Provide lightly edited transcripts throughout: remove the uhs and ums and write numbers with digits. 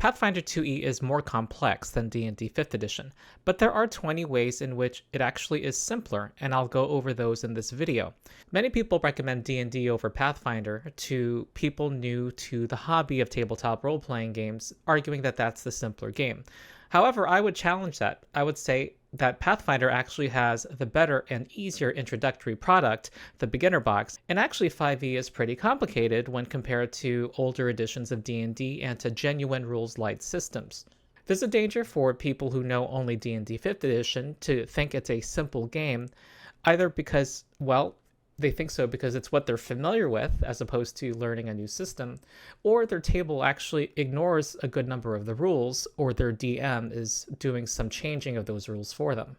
Pathfinder 2e is more complex than D&D 5th edition, but there are 20 ways in which it actually is simpler, and I'll go over those in this video. Many people recommend D&D over Pathfinder to people new to the hobby of tabletop role-playing games, arguing that that's the simpler game. However, I would challenge that. I would say that Pathfinder actually has the better and easier introductory product, the beginner box, and actually 5e is pretty complicated when compared to older editions of D&D and to genuine rules-light systems. There's a danger for people who know only D&D 5th edition to think it's a simple game, either because, well, they think so because it's what they're familiar with as opposed to learning a new system, or their table actually ignores a good number of the rules, or their DM is doing some changing of those rules for them.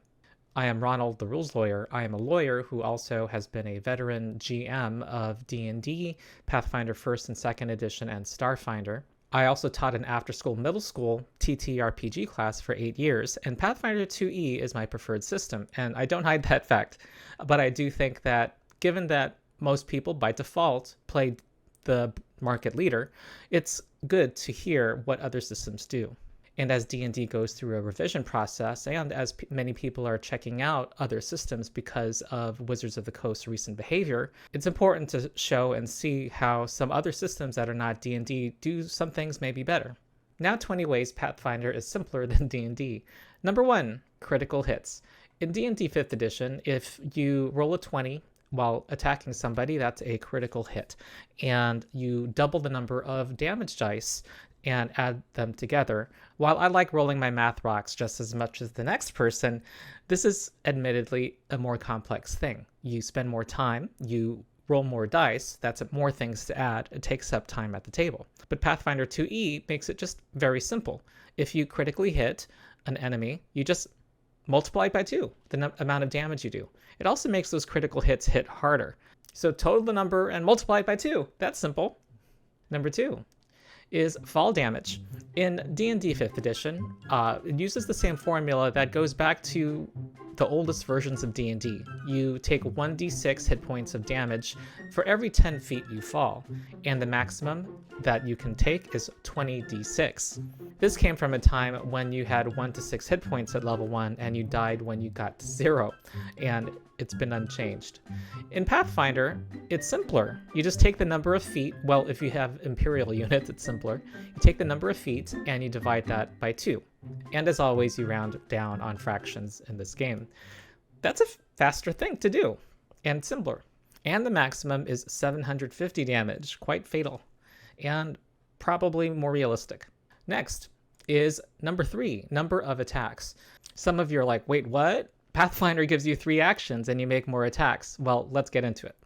I am Ronald, the rules lawyer. I am a lawyer who also has been a veteran GM of D&D, Pathfinder 1st and 2nd edition, and Starfinder. I also taught an after-school middle school TTRPG class for 8 years, and Pathfinder 2e is my preferred system, and I don't hide that fact, but I do think that given that most people by default play the market leader, it's good to hear what other systems do. And as D&D goes through a revision process, and as many people are checking out other systems because of Wizards of the Coast's recent behavior, it's important to show and see how some other systems that are not D&D do some things maybe better. Now 20 ways Pathfinder is simpler than D&D. Number 1, critical hits. In D&D 5th edition, if you roll a 20, while attacking somebody, that's a critical hit. And you double the number of damage dice and add them together. While I like rolling my math rocks just as much as the next person, this is admittedly a more complex thing. You spend more time, you roll more dice, that's more things to add, it takes up time at the table. But Pathfinder 2e makes it just very simple. If you critically hit an enemy, you just multiply by 2 the amount of damage you do. It also makes those critical hits hit harder. So total the number and multiply it by 2. That's simple. Number 2 is fall damage. In D&D 5th edition, it uses the same formula that goes back to the oldest versions of D&D. You take 1d6 hit points of damage for every 10 feet you fall, and the maximum that you can take is 20d6. This came from a time when you had 1 to 6 hit points at level 1 and you died when you got to 0, and it's been unchanged. In Pathfinder, it's simpler. You just take the number of feet. Well, if you have Imperial units, it's simpler. You take the number of feet and you divide that by 2. And as always, you round down on fractions in this game. That's a faster thing to do, and simpler. And the maximum is 750 damage, quite fatal, and probably more realistic. Next is number 3, number of attacks. Some of you are like, wait, what? Pathfinder gives you 3 actions and you make more attacks. Well, let's get into it.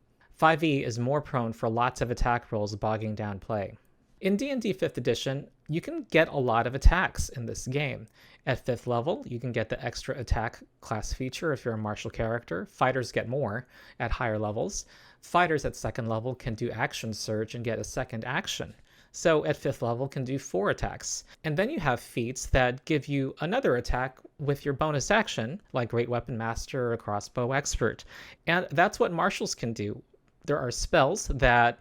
5e is more prone for lots of attack rolls bogging down play. In D&D 5th edition, you can get a lot of attacks in this game. At 5th level, you can get the extra attack class feature if you're a martial character. Fighters get more at higher levels. Fighters at 2nd level can do action surge and get a second action. So at 5th level can do 4 attacks. And then you have feats that give you another attack with your bonus action, like Great Weapon Master or Crossbow Expert. And that's what martials can do. There are spells that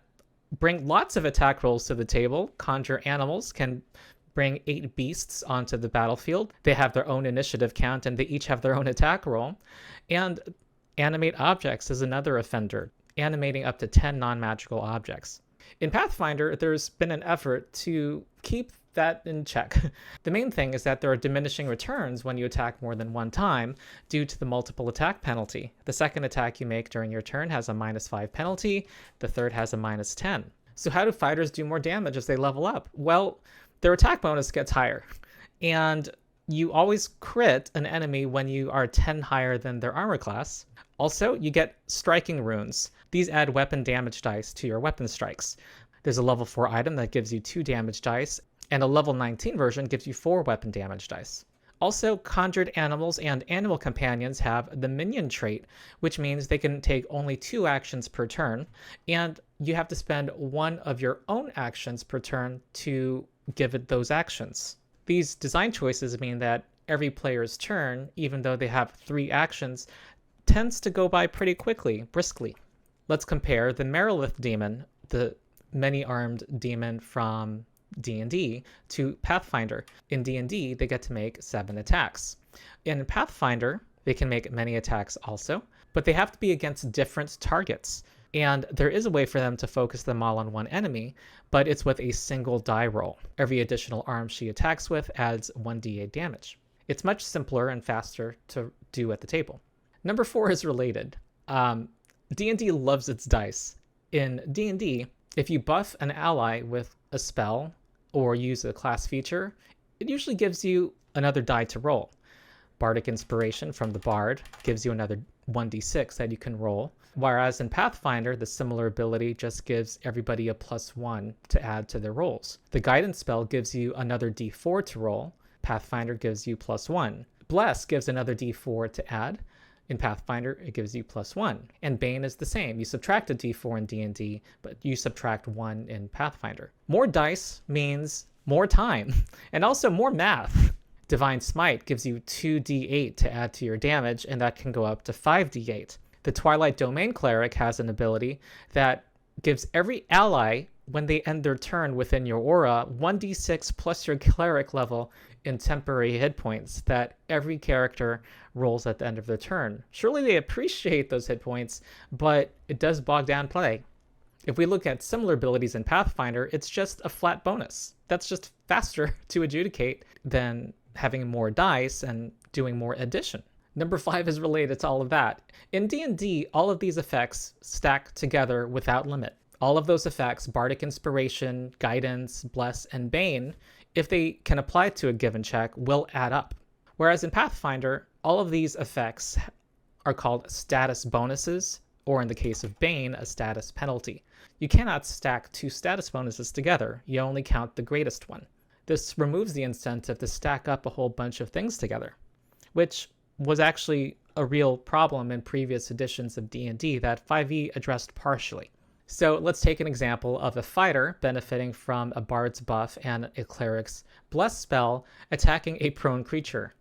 bring lots of attack rolls to the table. Conjure Animals can bring 8 beasts onto the battlefield. They have their own initiative count and they each have their own attack roll. And Animate Objects is another offender, animating up to 10 non-magical objects. In Pathfinder, there's been an effort to keep that in check. The main thing is that there are diminishing returns when you attack more than one time due to the multiple attack penalty. The second attack you make during your turn has a -5 penalty. The third has a -10. So how do fighters do more damage as they level up? Well, their attack bonus gets higher. And you always crit an enemy when you are 10 higher than their armor class. Also, you get striking runes. These add weapon damage dice to your weapon strikes. There's a level 4 item that gives you 2 damage dice, and a level 19 version gives you 4 weapon damage dice. Also, Conjured Animals and Animal Companions have the minion trait, which means they can take only 2 actions per turn, and you have to spend 1 of your own actions per turn to give it those actions. These design choices mean that every player's turn, even though they have 3 actions, tends to go by pretty quickly, briskly. Let's compare the Merilith demon, the many-armed demon from D&D to Pathfinder. In D&D, they get to make 7 attacks. In Pathfinder, they can make many attacks also, but they have to be against different targets. And there is a way for them to focus them all on one enemy, but it's with a single die roll. Every additional arm she attacks with adds 1d8 damage. It's much simpler and faster to do at the table. Number 4 is related. D&D loves its dice. In D&D, if you buff an ally with a spell or use a class feature, it usually gives you another die to roll. Bardic Inspiration from the Bard gives you another 1d6 that you can roll, whereas in Pathfinder, the similar ability just gives everybody a +1 to add to their rolls. The Guidance spell gives you another d4 to roll. Pathfinder gives you +1. Bless gives another d4 to add. In Pathfinder, it gives you +1. And Bane is the same. You subtract a d4 in D&D, but you subtract 1 in Pathfinder. More dice means more time, and also more math. Divine Smite gives you 2d8 to add to your damage, and that can go up to 5d8. The Twilight Domain Cleric has an ability that gives every ally, when they end their turn within your aura, 1d6 plus your cleric level in temporary hit points that every character rolls at the end of their turn. Surely they appreciate those hit points, but it does bog down play. If we look at similar abilities in Pathfinder, it's just a flat bonus. That's just faster to adjudicate than having more dice and doing more addition. Number 5 is related to all of that. In D&D, all of these effects stack together without limit. All of those effects, Bardic Inspiration, Guidance, Bless, and Bane, if they can apply to a given check, will add up. Whereas in Pathfinder, all of these effects are called status bonuses, or in the case of Bane, a status penalty. You cannot stack 2 status bonuses together. You only count the greatest one. This removes the incentive to stack up a whole bunch of things together, which was actually a real problem in previous editions of D&D that 5e addressed partially. So let's take an example of a fighter benefiting from a bard's buff and a cleric's bless spell attacking a prone creature.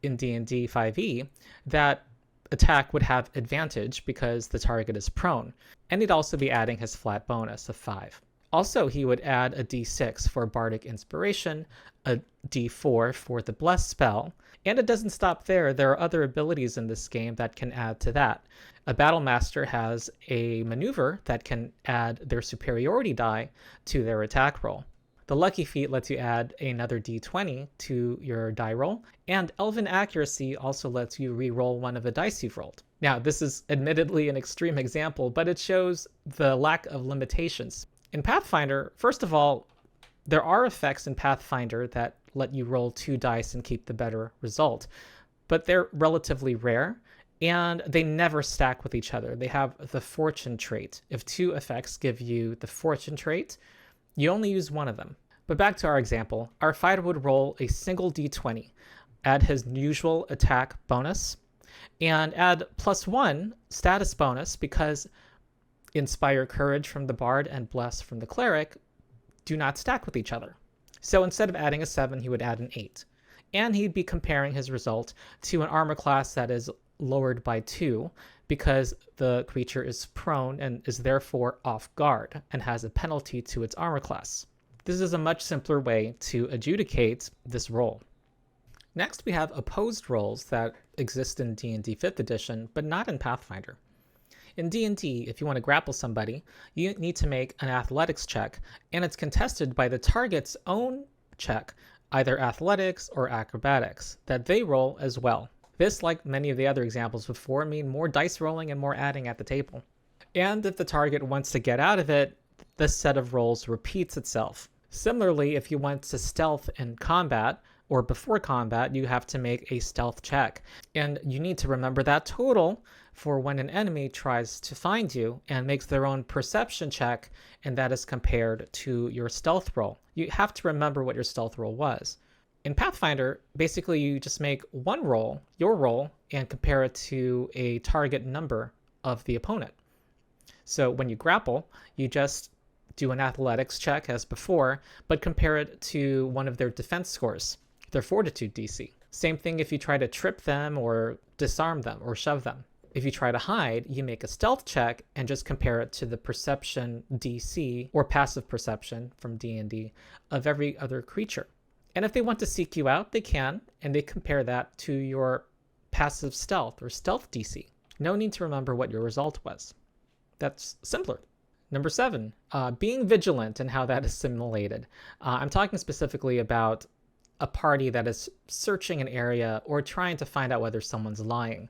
In D&D 5e, that attack would have advantage because the target is prone, and he'd also be adding his flat bonus of 5. Also, he would add a d6 for Bardic Inspiration, a d4 for the Bless spell, and it doesn't stop there. There are other abilities in this game that can add to that. A Battlemaster has a maneuver that can add their superiority die to their attack roll. The Lucky Feat lets you add another d20 to your die roll, and Elven Accuracy also lets you re-roll one of the dice you've rolled. Now, this is admittedly an extreme example, but it shows the lack of limitations. In Pathfinder, first of all, there are effects in Pathfinder that let you roll 2 dice and keep the better result, but they're relatively rare, and they never stack with each other. They have the fortune trait. If 2 effects give you the fortune trait, you only use one of them. But back to our example, our fighter would roll a single d20, add his usual attack bonus, and add +1 status bonus because Inspire Courage from the Bard and Bless from the Cleric do not stack with each other. So instead of adding a 7, he would add an 8. And he'd be comparing his result to an armor class that is lowered by 2 because the creature is prone and is therefore off guard and has a penalty to its armor class. This is a much simpler way to adjudicate this roll. Next, we have opposed rolls that exist in D&D 5th edition, but not in Pathfinder. In D&D, if you want to grapple somebody, you need to make an athletics check, and it's contested by the target's own check, either athletics or acrobatics, that they roll as well. This, like many of the other examples before, mean more dice rolling and more adding at the table. And if the target wants to get out of it, this set of rolls repeats itself. Similarly, if you want to stealth in combat, or before combat, you have to make a stealth check. And you need to remember that total for when an enemy tries to find you and makes their own perception check, and that is compared to your stealth roll. You have to remember what your stealth roll was. In Pathfinder, basically you just make one roll, your roll, and compare it to a target number of the opponent. So when you grapple, you just do an athletics check as before, but compare it to one of their defense scores, their fortitude DC. Same thing if you try to trip them or disarm them or shove them. If you try to hide, you make a stealth check and just compare it to the perception DC, or passive perception from D&D, of every other creature. And if they want to seek you out, they can, and they compare that to your passive stealth or stealth DC. No need to remember what your result was. That's simpler. Number 7, being vigilant and how that is simulated. I'm talking specifically about a party that is searching an area or trying to find out whether someone's lying.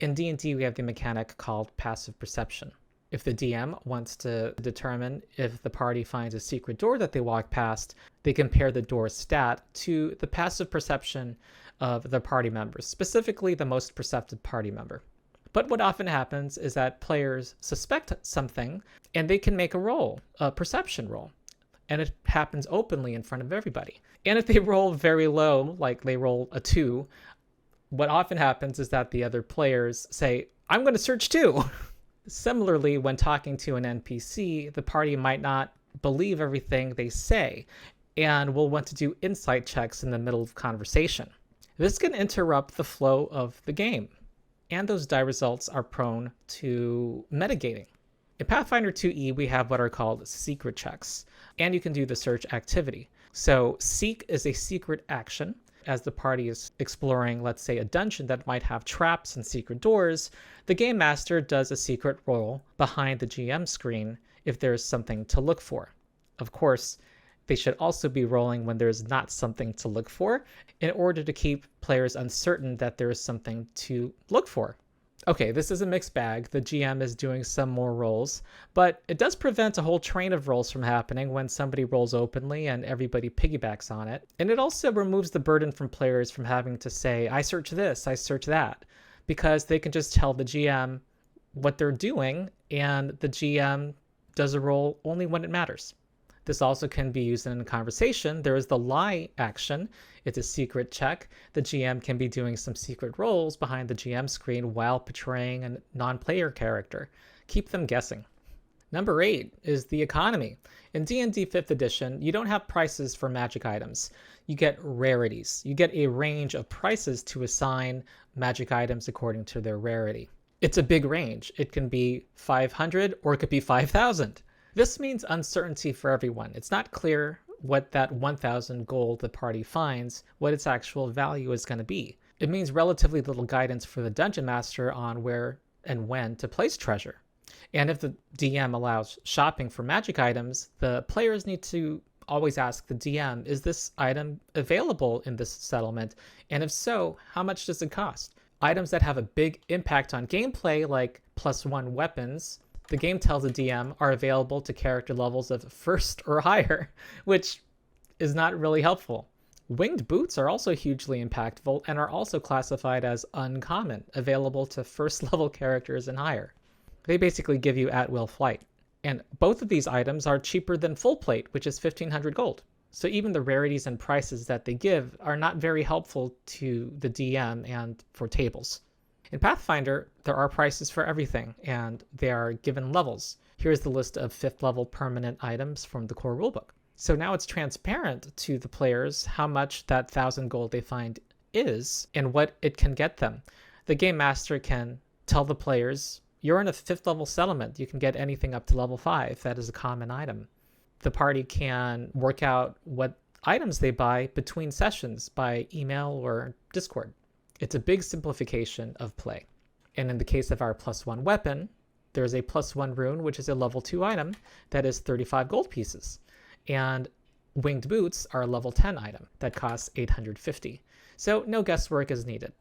In D&D, we have the mechanic called passive perception. If the DM wants to determine if the party finds a secret door that they walk past, they compare the door's stat to the passive perception of the party members, specifically the most perceptive party member. But what often happens is that players suspect something and they can make a roll, a perception roll. And it happens openly in front of everybody. And if they roll very low, like they roll a 2, what often happens is that the other players say, I'm going to search too. Similarly, when talking to an NPC, the party might not believe everything they say and will want to do insight checks in the middle of conversation. This can interrupt the flow of the game, and those die results are prone to metagaming. In Pathfinder 2e, we have what are called secret checks, and you can do the search activity. So seek is a secret action. As the party is exploring, let's say, a dungeon that might have traps and secret doors, the game master does a secret roll behind the GM screen if there's something to look for. Of course, they should also be rolling when there's not something to look for in order to keep players uncertain that there is something to look for. Okay, this is a mixed bag. The GM is doing some more rolls, but it does prevent a whole train of rolls from happening when somebody rolls openly and everybody piggybacks on it. And it also removes the burden from players from having to say, I search this, I search that, because they can just tell the GM what they're doing, and the GM does a roll only when it matters. This also can be used in a conversation. There is the lie action. It's a secret check. The GM can be doing some secret rolls behind the GM screen while portraying a non-player character. Keep them guessing. Number 8 is the economy. In D&D 5th edition, you don't have prices for magic items. You get rarities. You get a range of prices to assign magic items according to their rarity. It's a big range. It can be 500 or it could be 5,000. This means uncertainty for everyone. It's not clear what that 1,000 gold the party finds, what its actual value is going to be. It means relatively little guidance for the dungeon master on where and when to place treasure. And if the DM allows shopping for magic items, the players need to always ask the DM, is this item available in this settlement? And if so, how much does it cost? Items that have a big impact on gameplay, like +1 weapons, the game tells the DM are available to character levels of 1st or higher, which is not really helpful. Winged boots are also hugely impactful and are also classified as uncommon, available to 1st level characters and higher. They basically give you at-will flight. And both of these items are cheaper than full plate, which is 1,500 gold. So even the rarities and prices that they give are not very helpful to the DM and for tables. In Pathfinder, there are prices for everything, and they are given levels. Here's the list of 5th level permanent items from the core rulebook. So now it's transparent to the players how much that 1,000 gold they find is and what it can get them. The game master can tell the players, you're in a 5th level settlement. You can get anything up to level 5. That is a common item. The party can work out what items they buy between sessions by email or Discord. It's a big simplification of play. And in the case of our +1 weapon, there's a +1 rune, which is a level 2 item that is 35 gold pieces. And winged boots are a level 10 item that costs 850. So no guesswork is needed.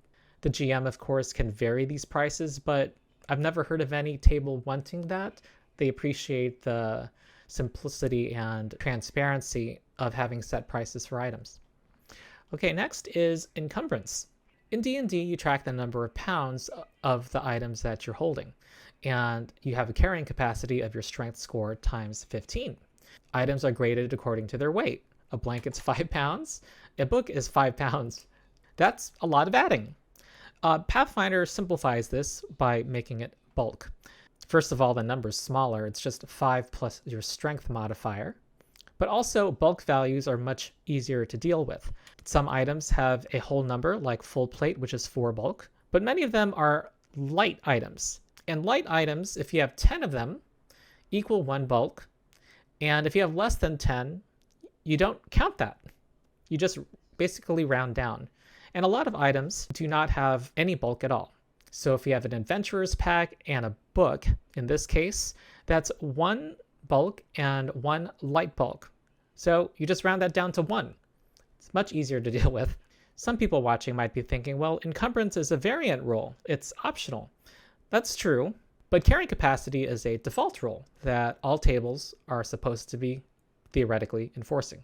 The GM, of course, can vary these prices, but I've never heard of any table wanting that. They appreciate the simplicity and transparency of having set prices for items. Okay, next is Encumbrance. In D&D, you track the number of pounds of the items that you're holding, and you have a carrying capacity of your strength score times 15. Items are graded according to their weight. A blanket's 5 pounds, a book is 5 pounds. That's a lot of adding. Pathfinder simplifies this by making it bulk. First of all, the number's smaller. It's just 5 plus your strength modifier. But also, bulk values are much easier to deal with. Some items have a whole number, like full plate, which is 4 bulk, but many of them are light items. And light items, if you have 10 of them, equal 1 bulk. And if you have less than 10, you don't count that. You just basically round down. And a lot of items do not have any bulk at all. So if you have an adventurer's pack and a book, in this case, that's 1 bulk and 1 light bulk. So you just round that down to 1. It's much easier to deal with. Some people watching might be thinking, well, Encumbrance is a variant role. It's optional. That's true, but carrying capacity is a default role that all tables are supposed to be theoretically enforcing.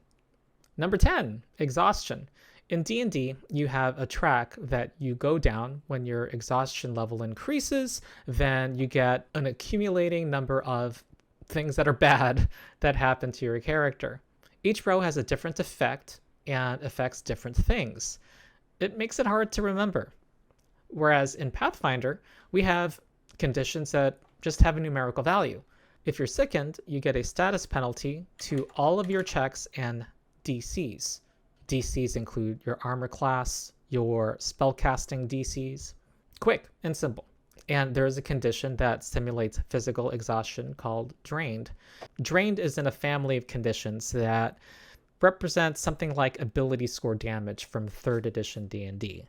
Number 10, Exhaustion. In D&D, you have a track that you go down when your exhaustion level increases, then you get an accumulating number of things that are bad that happen to your character. Each row has a different effect and affects different things. It makes it hard to remember. Whereas in Pathfinder, we have conditions that just have a numerical value. If you're sickened, you get a status penalty to all of your checks and DCs. DCs include your armor class, your spellcasting DCs. Quick and simple. And there is a condition that simulates physical exhaustion called Drained. Drained is in a family of conditions that represents something like ability score damage from 3rd edition D&D.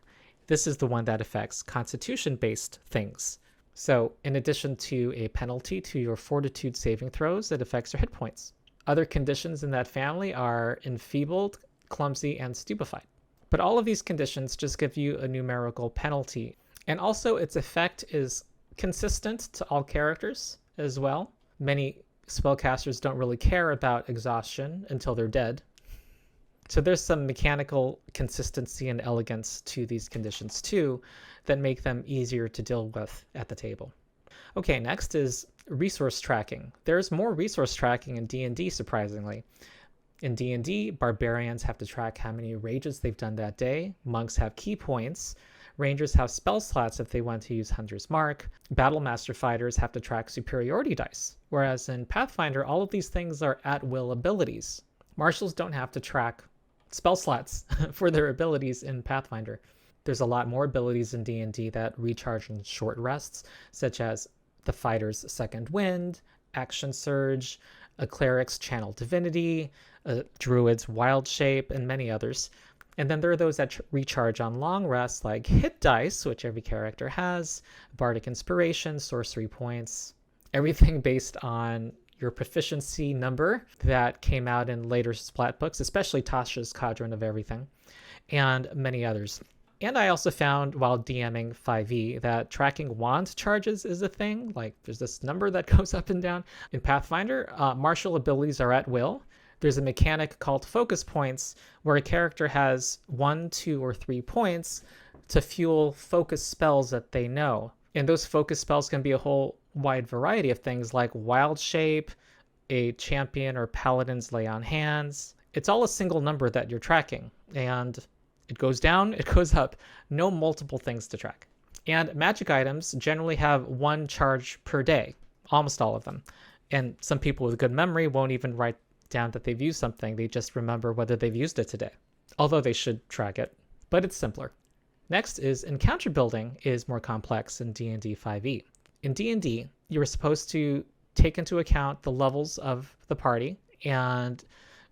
This is the one that affects constitution-based things. So in addition to a penalty to your fortitude saving throws, it affects your hit points. Other conditions in that family are enfeebled, clumsy, and stupefied. But all of these conditions just give you a numerical penalty. And also its effect is consistent to all characters as well. Many spellcasters don't really care about exhaustion until they're dead. So there's some mechanical consistency and elegance to these conditions too that make them easier to deal with at the table. Okay, next is resource tracking. There's more resource tracking in D&D, surprisingly. In D&D, barbarians have to track how many rages they've done that day. Monks have key points. Rangers have spell slots if they want to use Hunter's Mark. Battlemaster fighters have to track superiority dice. Whereas in Pathfinder, all of these things are at-will abilities. Marshals don't have to track spell slots for their abilities in Pathfinder. There's a lot more abilities in D&D that recharge in short rests, such as the fighter's second wind, action surge, a cleric's channel divinity, a druid's wild shape, and many others. And then there are those that recharge on long rests, like hit dice, which every character has, bardic inspiration, sorcery points, everything based on your proficiency number that came out in later splat books, especially Tasha's Cadron of Everything, and many others. And I also found while DMing 5e that tracking wand charges is a thing. Like there's this number that goes up and down. In Pathfinder, martial abilities are at will. There's a mechanic called focus points where a character has 1, 2, or 3 points to fuel focus spells that they know. And those focus spells can be a whole wide variety of things like wild shape, a champion or paladin's lay on hands. It's all a single number that you're tracking. And it goes down, it goes up. No multiple things to track. And magic items generally have 1 charge per day, almost all of them. And some people with good memory won't even write down that they've used something. They just remember whether they've used it today. Although they should track it, but it's simpler. Next is encounter building is more complex in D&D 5e. In D&D, you're supposed to take into account the levels of the party and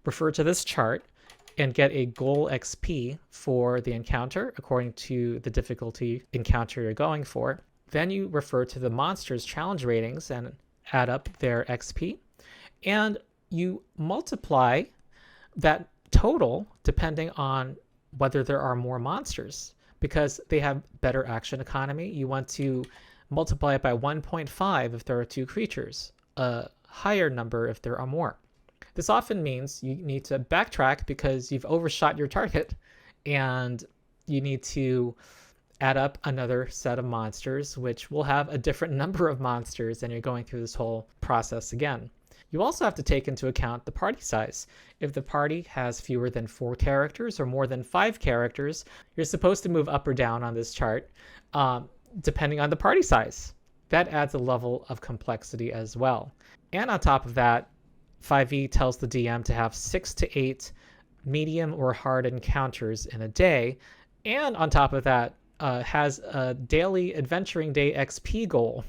refer to this chart and get a goal XP for the encounter according to the difficulty encounter you're going for. Then you refer to the monster's challenge ratings and add up their XP. And you multiply that total depending on whether there are more monsters. Because they have better action economy, you want to multiply it by 1.5 if there are 2 creatures, a higher number if there are more. This often means you need to backtrack because you've overshot your target and you need to add up another set of monsters, which will have a different number of monsters, and you're going through this whole process again. You also have to take into account the party size. If the party has fewer than 4 characters or more than 5 characters, you're supposed to move up or down on this chart depending on the party size. That adds a level of complexity as well. And on top of that, 5e tells the DM to have 6 to 8 medium or hard encounters in a day. And on top of that, has a daily adventuring day XP goal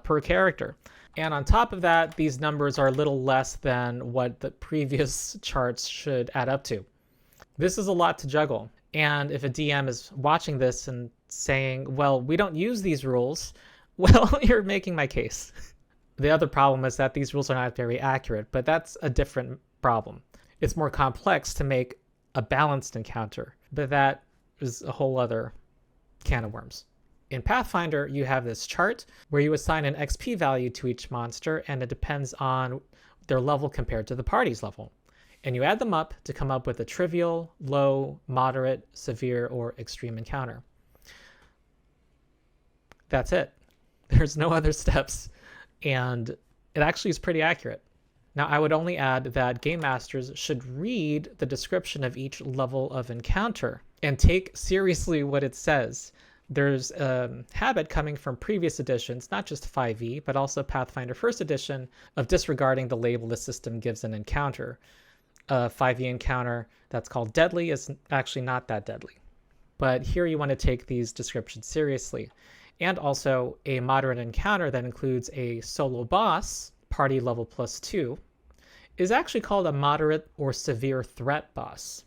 per character. And on top of that, these numbers are a little less than what the previous charts should add up to. This is a lot to juggle. And if a DM is watching this and saying, well, we don't use these rules, well, you're making my case. The other problem is that these rules are not very accurate, but that's a different problem. It's more complex to make a balanced encounter, but that is a whole other can of worms. In Pathfinder, you have this chart where you assign an XP value to each monster, and it depends on their level compared to the party's level. And you add them up to come up with a trivial, low, moderate, severe, or extreme encounter. That's it. There's no other steps, and it actually is pretty accurate. Now, I would only add that game masters should read the description of each level of encounter and take seriously what it says. There's a habit coming from previous editions, not just 5e, but also Pathfinder 1st edition, of disregarding the label the system gives an encounter. A 5e encounter that's called deadly is actually not that deadly. But here you want to take these descriptions seriously. And also a moderate encounter that includes a solo boss, party level +2, is actually called a moderate or severe threat boss.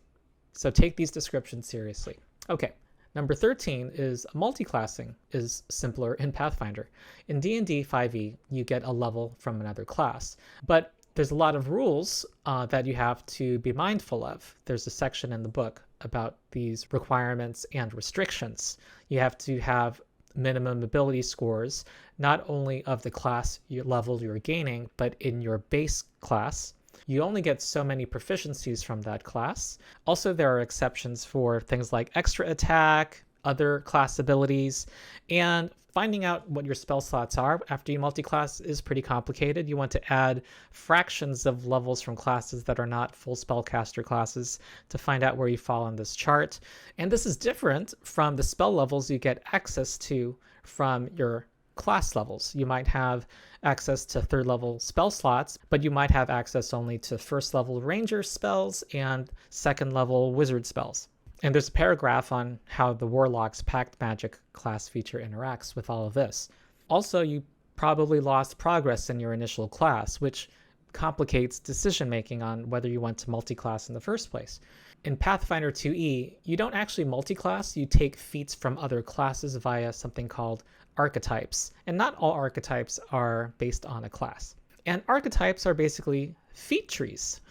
So take these descriptions seriously. Okay. Number 13 is multiclassing is simpler in Pathfinder. In D&D 5e, you get a level from another class, but there's a lot of rules that you have to be mindful of. There's a section in the book about these requirements and restrictions. You have to have minimum ability scores, not only of the class level you're gaining, but in your base class. You only get so many proficiencies from that class. Also, there are exceptions for things like extra attack, other class abilities, and finding out what your spell slots are after you multiclass is pretty complicated. You want to add fractions of levels from classes that are not full spellcaster classes to find out where you fall on this chart. And this is different from the spell levels you get access to from your class levels. You might have access to 3rd level spell slots, but you might have access only to 1st level ranger spells and 2nd level wizard spells. And there's a paragraph on how the Warlock's Pact Magic class feature interacts with all of this. Also, you probably lost progress in your initial class, which complicates decision making on whether you want to multiclass in the first place. In Pathfinder 2e, you don't actually multiclass, you take feats from other classes via something called archetypes. And not all archetypes are based on a class. And archetypes are basically feat trees.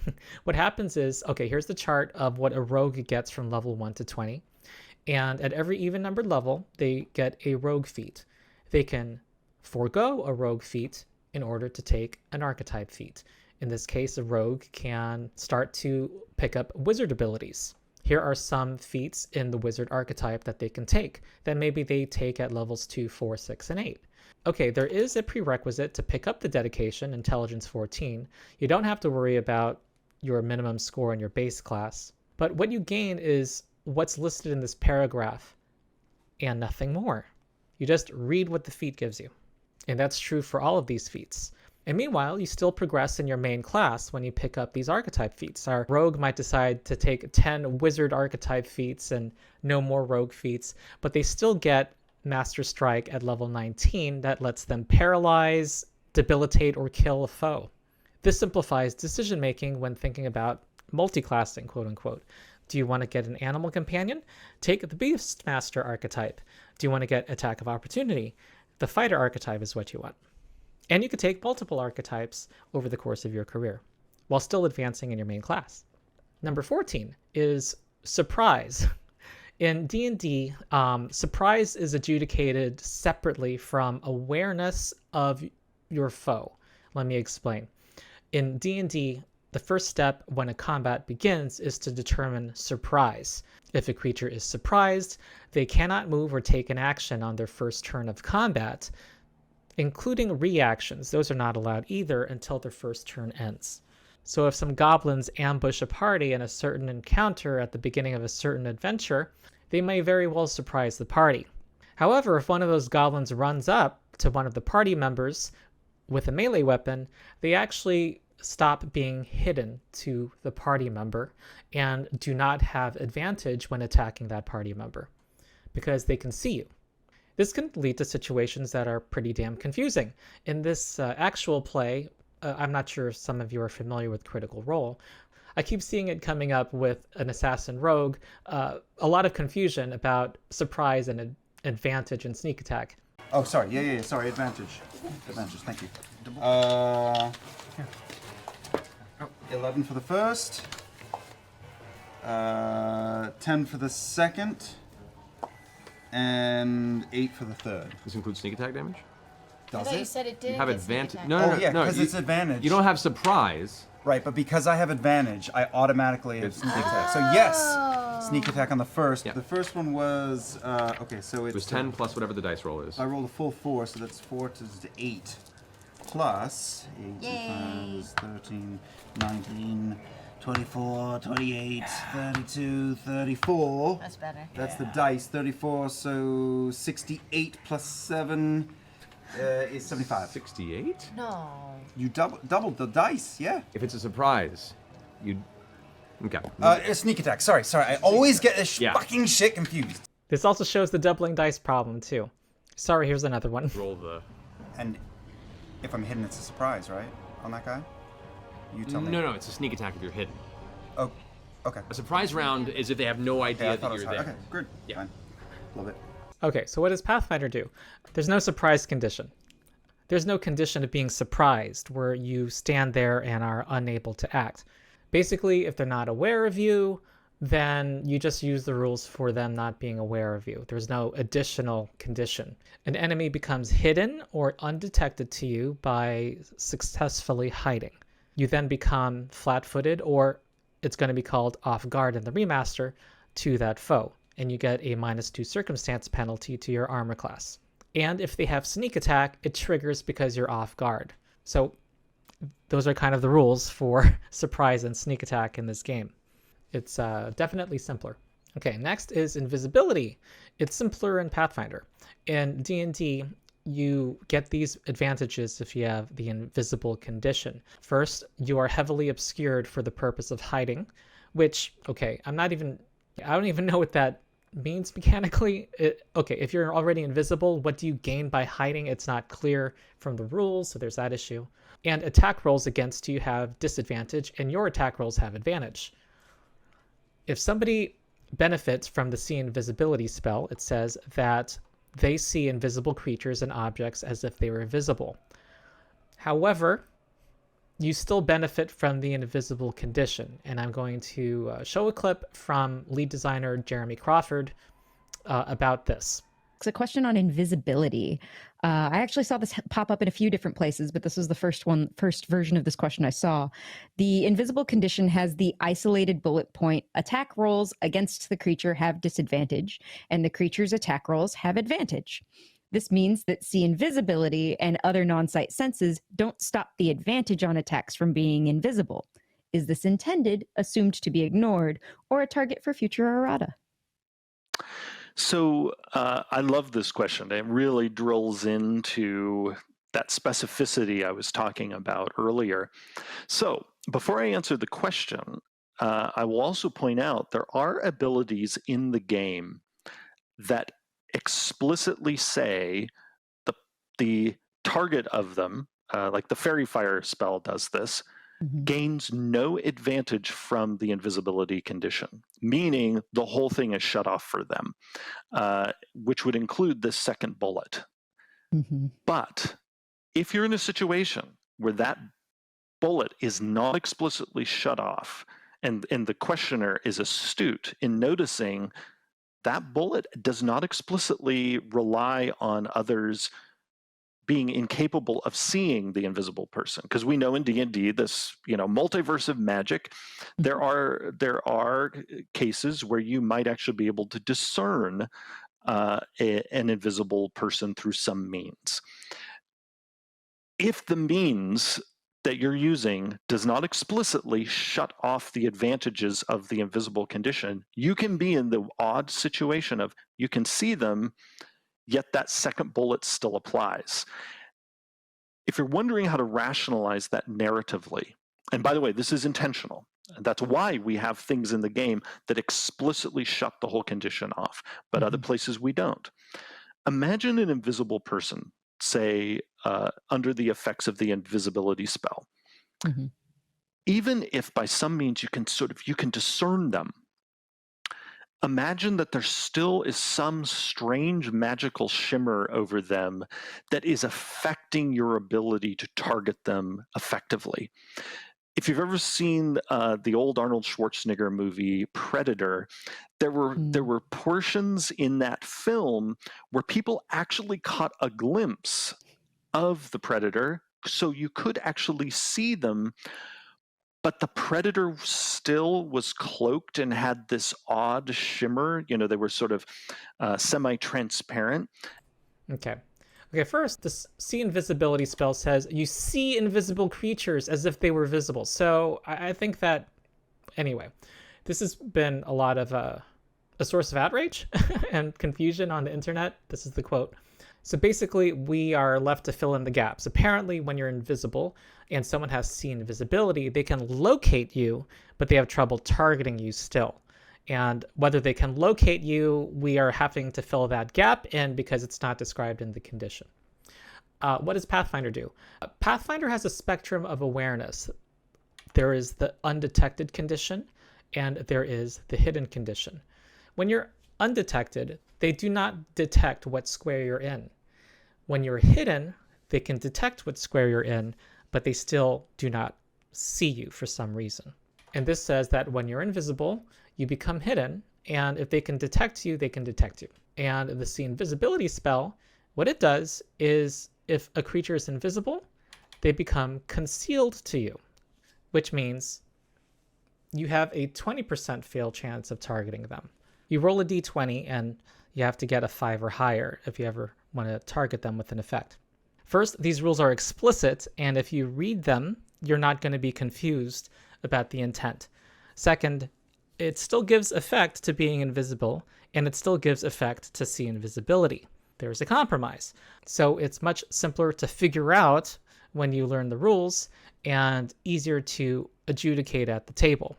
What happens is, okay, here's the chart of what a rogue gets from level 1 to 20. And at every even numbered level, they get a rogue feat. They can forego a rogue feat in order to take an archetype feat. In this case, a rogue can start to pick up wizard abilities. Here are some feats in the wizard archetype that they can take that maybe they take at levels 2, 4, 6, and 8. Okay, there is a prerequisite to pick up the dedication, Intelligence 14. You don't have to worry about your minimum score in your base class. But what you gain is what's listed in this paragraph and nothing more. You just read what the feat gives you. And that's true for all of these feats. And meanwhile, you still progress in your main class when you pick up these archetype feats. Our rogue might decide to take 10 wizard archetype feats and no more rogue feats, but they still get Master Strike at level 19 that lets them paralyze, debilitate, or kill a foe. This simplifies decision making when thinking about multiclassing, quote unquote. Do you want to get an animal companion? Take the Beastmaster archetype. Do you want to get Attack of Opportunity? The fighter archetype is what you want. And you could take multiple archetypes over the course of your career while still advancing in your main class. Number 14 is surprise. In D&D, surprise is adjudicated separately from awareness of your foe. Let me explain. In D&D, the first step when a combat begins is to determine surprise. If a creature is surprised, they cannot move or take an action on their first turn of combat, including reactions. Those are not allowed either until their first turn ends. So if some goblins ambush a party in a certain encounter at the beginning of a certain adventure, they may very well surprise the party. However, if one of those goblins runs up to one of the party members with a melee weapon, they actually stop being hidden to the party member and do not have advantage when attacking that party member. because they can see you. This can lead to situations that are pretty damn confusing. In this actual play, I'm not sure if some of you are familiar with Critical Role. I keep seeing it coming up with an assassin rogue, a lot of confusion about surprise and advantage and sneak attack. Oh, sorry. Yeah. Sorry, advantage. Advantage, thank you. 11 for the first. 10 for the second. And 8 for the third. This includes sneak attack damage? Does You it? said it did. You have get sneak advantage. attack. No, yeah, because it's advantage. You don't have surprise. Right, but because I have advantage, I automatically have sneak attack. So yes, sneak attack on the first. Yeah. The first one was, okay, so It was 10 plus whatever the dice roll is. I rolled a full 4, so that's 4 to 8. Plus 8 Yay. is 13, 19, 24, 28, 32, 34. That's better. That's the dice, 34, so 68 plus 7 is 75. 68? No. You doubled the dice, yeah. If it's a surprise, you... Okay. A sneak attack, sorry. I always get this Yeah. fucking shit confused. This also shows the doubling dice problem too. Sorry, here's another one. Roll the... And if I'm hidden, it's a surprise, right? On that guy? You tell me. No, it's a sneak attack if you're hidden. Oh, okay. A surprise round is if they have no idea I thought that it you're was there. high. Okay, good. Yeah. Fine. Love it. Okay, so what does Pathfinder do? There's no surprise condition. There's no condition of being surprised where you stand there and are unable to act. Basically, if they're not aware of you, then you just use the rules for them not being aware of you. There's no additional condition. An enemy becomes hidden or undetected to you by successfully hiding. You then become flat-footed, or it's going to be called off guard in the remaster, to that foe, and you get a -2 circumstance penalty to your armor class. And if they have sneak attack, it triggers because you're off guard. So those are kind of the rules for surprise and sneak attack in this game. It's definitely simpler. Okay, next is invisibility. It's simpler in Pathfinder. In D&D, you get these advantages if you have the invisible condition. First, you are heavily obscured for the purpose of hiding, which, okay, I don't even know what that means mechanically. Okay, if you're already invisible, what do you gain by hiding? It's not clear from the rules, so there's that issue. And attack rolls against you have disadvantage, and your attack rolls have advantage. If somebody benefits from the see invisibility spell, it says that they see invisible creatures and objects as if they were visible. However, you still benefit from the invisible condition, and I'm going to show a clip from lead designer Jeremy Crawford about this. It's a question on invisibility. I actually saw this pop up in a few different places, but this was the first version of this question I saw. The invisible condition has the isolated bullet point. Attack rolls against the creature have disadvantage, and the creature's attack rolls have advantage. This means that see invisibility and other non-sight senses don't stop the advantage on attacks from being invisible. Is this intended, assumed to be ignored, or a target for future errata? So I love this question. It really drills into that specificity I was talking about earlier. So before I answer the question, I will also point out there are abilities in the game that explicitly say the target of them, like the Fairy Fire spell does this, gains no advantage from the invisibility condition, meaning the whole thing is shut off for them, which would include this second bullet. But if you're in a situation where that bullet is not explicitly shut off, and the questioner is astute in noticing that bullet does not explicitly rely on others being incapable of seeing the invisible person, because we know in D&D, this multiverse of magic, there are cases where you might actually be able to discern an invisible person through some means. If the means that you're using does not explicitly shut off the advantages of the invisible condition, you can be in the odd situation of you can see them, yet that second bullet still applies. If you're wondering how to rationalize that narratively, and by the way, this is intentional. And that's why we have things in the game that explicitly shut the whole condition off, but other places we don't. Imagine an invisible person, say, under the effects of the invisibility spell. Mm-hmm. Even if by some means you can discern them, imagine that there still is some strange magical shimmer over them that is affecting your ability to target them effectively. If you've ever seen the old Arnold Schwarzenegger movie Predator, there were portions in that film where people actually caught a glimpse of the predator, so you could actually see them, but the predator still was cloaked and had this odd shimmer. They were sort of semi-transparent. Okay, first, this see invisibility spell says you see invisible creatures as if they were visible. So I think that, anyway, this has been a lot of a source of outrage and confusion on the internet. This is the quote. So basically, we are left to fill in the gaps. Apparently, when you're invisible and someone has seen invisibility, they can locate you, but they have trouble targeting you still. And whether they can locate you, we are having to fill that gap in because it's not described in the condition. What does Pathfinder do? Pathfinder has a spectrum of awareness. There is the undetected condition, and there is the hidden condition. When you're undetected, they do not detect what square you're in. When you're hidden, they can detect what square you're in, but they still do not see you for some reason. And this says that when you're invisible, you become hidden, and if they can detect you, they can detect you. And the see invisibility spell, what it does is if a creature is invisible, they become concealed to you, which means you have a 20% fail chance of targeting them. You roll a d20 and you have to get a 5 or higher if you ever want to target them with an effect. First, these rules are explicit, and if you read them, you're not going to be confused about the intent. Second, it still gives effect to being invisible, and it still gives effect to see invisibility. There's a compromise. So it's much simpler to figure out when you learn the rules and easier to adjudicate at the table.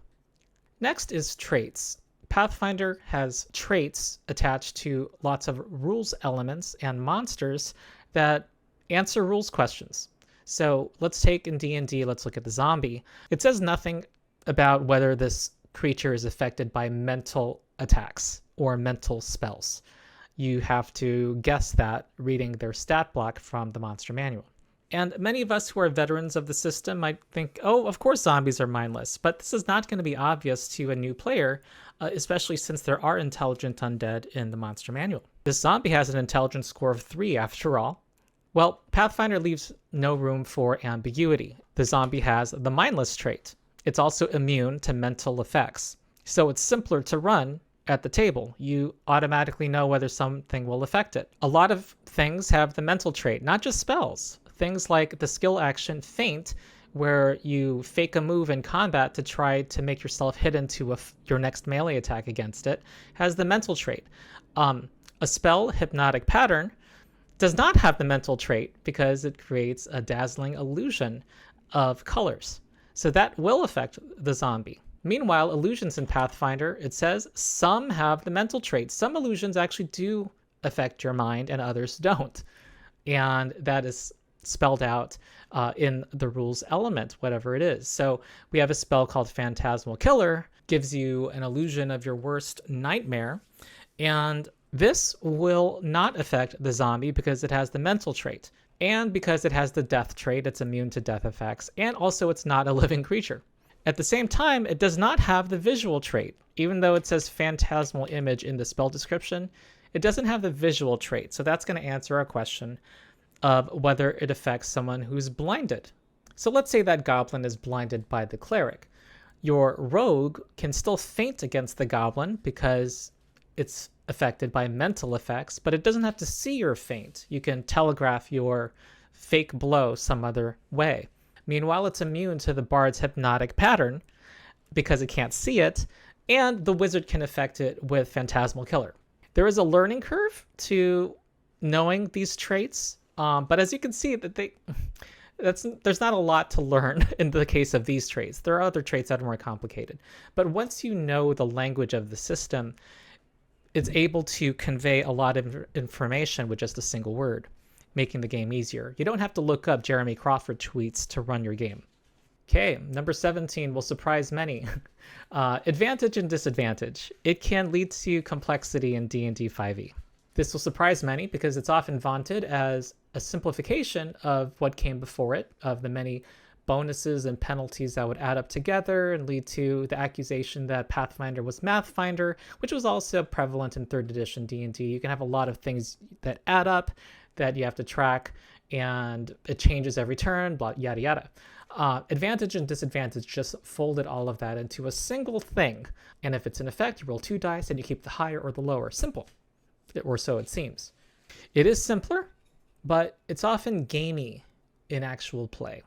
Next is traits. Pathfinder has traits attached to lots of rules elements and monsters that answer rules questions. So let's take in D&D, let's look at the zombie. It says nothing about whether this creature is affected by mental attacks or mental spells. You have to guess that reading their stat block from the monster manual. And many of us who are veterans of the system might think, oh, of course zombies are mindless, but this is not going to be obvious to a new player, especially since there are intelligent undead in the monster manual. This zombie has an intelligence score of 3 after all. Well, Pathfinder leaves no room for ambiguity. The zombie has the mindless trait. It's also immune to mental effects. So it's simpler to run at the table. You automatically know whether something will affect it. A lot of things have the mental trait, not just spells. Things like the skill action Feint, where you fake a move in combat to try to make yourself hidden to your next melee attack against it, has the mental trait. A spell, Hypnotic Pattern, does not have the mental trait because it creates a dazzling illusion of colors. So that will affect the zombie. Meanwhile, illusions in Pathfinder, it says some have the mental trait. Some illusions actually do affect your mind and others don't. And that is spelled out in the rules element, whatever it is. So we have a spell called Phantasmal Killer, gives you an illusion of your worst nightmare. And this will not affect the zombie because it has the mental trait. And because it has the death trait, it's immune to death effects. And also it's not a living creature. At the same time, it does not have the visual trait. Even though it says phantasmal image in the spell description, it doesn't have the visual trait. So that's going to answer our question of whether it affects someone who's blinded. So let's say that goblin is blinded by the cleric. Your rogue can still feint against the goblin because it's affected by mental effects, but it doesn't have to see your feint. You can telegraph your fake blow some other way. Meanwhile, it's immune to the bard's hypnotic pattern because it can't see it, and the wizard can affect it with Phantasmal Killer. There is a learning curve to knowing these traits, but as you can see, that There's not a lot to learn in the case of these traits. There are other traits that are more complicated. But once you know the language of the system, it's able to convey a lot of information with just a single word, making the game easier. You don't have to look up Jeremy Crawford tweets to run your game. Okay, number 17 will surprise many. Advantage and disadvantage. It can lead to complexity in D&D 5e. This will surprise many because it's often vaunted as a simplification of what came before it, of the many bonuses and penalties that would add up together and lead to the accusation that Pathfinder was Mathfinder, which was also prevalent in 3rd edition D&D. You can have a lot of things that add up that you have to track, and it changes every turn, blah, yada, yada. Advantage and disadvantage just folded all of that into a single thing. And if it's an effect, you roll 2 dice and you keep the higher or the lower. Simple. Or so it seems. It is simpler, but it's often gamey in actual play.